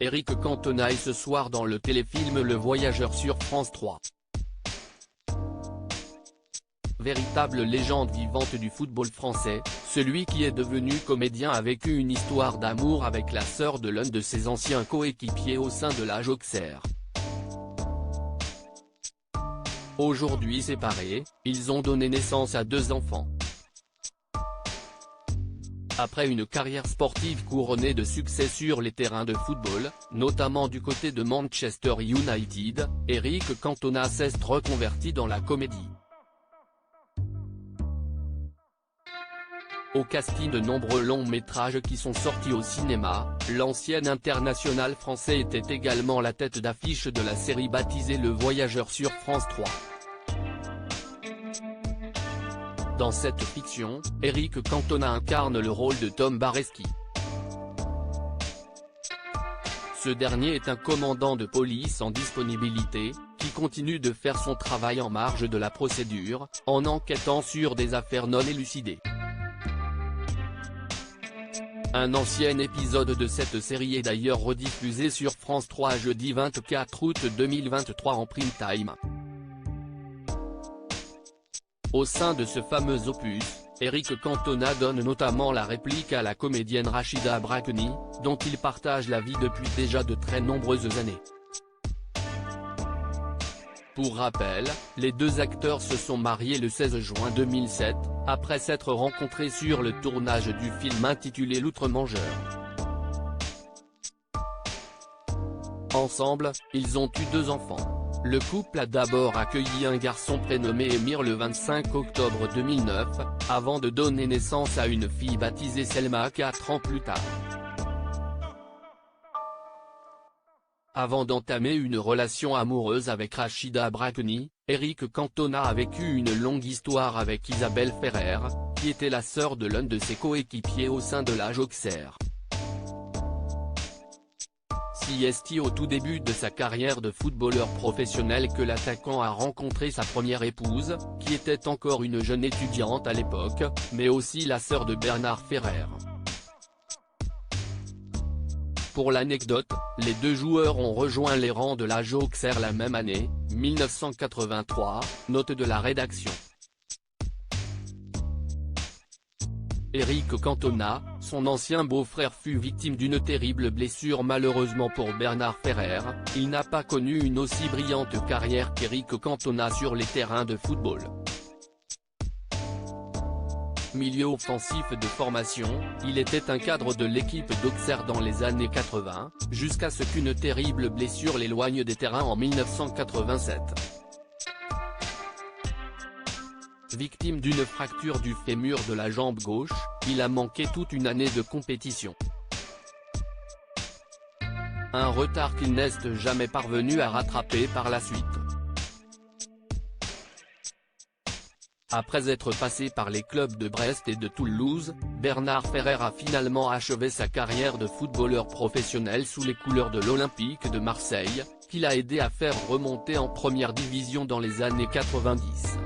Éric Cantona est ce soir dans le téléfilm Le Voyageur sur France 3. Véritable légende vivante du football français, celui qui est devenu comédien a vécu une histoire d'amour avec la sœur de l'un de ses anciens coéquipiers au sein de l'AJ Auxerre. Aujourd'hui séparés, ils ont donné naissance à 2 enfants. Après une carrière sportive couronnée de succès sur les terrains de football, notamment du côté de Manchester United, Éric Cantona s'est reconverti dans la comédie. Au casting de nombreux longs métrages qui sont sortis au cinéma, l'ancien international français était également la tête d'affiche de la série baptisée Le Voyageur sur France 3. Dans cette fiction, Éric Cantona incarne le rôle de Tom Bareski. Ce dernier est un commandant de police en disponibilité, qui continue de faire son travail en marge de la procédure, en enquêtant sur des affaires non élucidées. Un ancien épisode de cette série est d'ailleurs rediffusé sur France 3 jeudi 24 août 2023 en prime time. Au sein de ce fameux opus, Éric Cantona donne notamment la réplique à la comédienne Rachida Brakni, dont il partage la vie depuis déjà de très nombreuses années. Pour rappel, les 2 acteurs se sont mariés le 16 juin 2007, après s'être rencontrés sur le tournage du film intitulé L'Outre-Mangeur. Ensemble, ils ont eu 2 enfants. Le couple a d'abord accueilli un garçon prénommé Émir le 25 octobre 2009, avant de donner naissance à une fille baptisée Selma 4 ans plus tard. Avant d'entamer une relation amoureuse avec Rachida Brakni, Éric Cantona a vécu une longue histoire avec Isabelle Ferrer, qui était la sœur de l'un de ses coéquipiers au sein de l'AJ Auxerre. C'est au tout début de sa carrière de footballeur professionnel que l'attaquant a rencontré sa première épouse, qui était encore une jeune étudiante à l'époque, mais aussi la sœur de Bernard Ferrer. Pour l'anecdote, les 2 joueurs ont rejoint les rangs de l'AJ Auxerre la même année, 1983, note de la rédaction. Éric Cantona, son ancien beau-frère fut victime d'une terrible blessure malheureusement pour Bernard Ferrer, il n'a pas connu une aussi brillante carrière qu'Éric Cantona sur les terrains de football. Milieu offensif de formation, il était un cadre de l'équipe d'Auxerre dans les années 80, jusqu'à ce qu'une terrible blessure l'éloigne des terrains en 1987. Victime d'une fracture du fémur de la jambe gauche, il a manqué toute une année de compétition. Un retard qu'il n'est jamais parvenu à rattraper par la suite. Après être passé par les clubs de Brest et de Toulouse, Bernard Ferrer a finalement achevé sa carrière de footballeur professionnel sous les couleurs de l'Olympique de Marseille, qu'il a aidé à faire remonter en première division dans les années 90.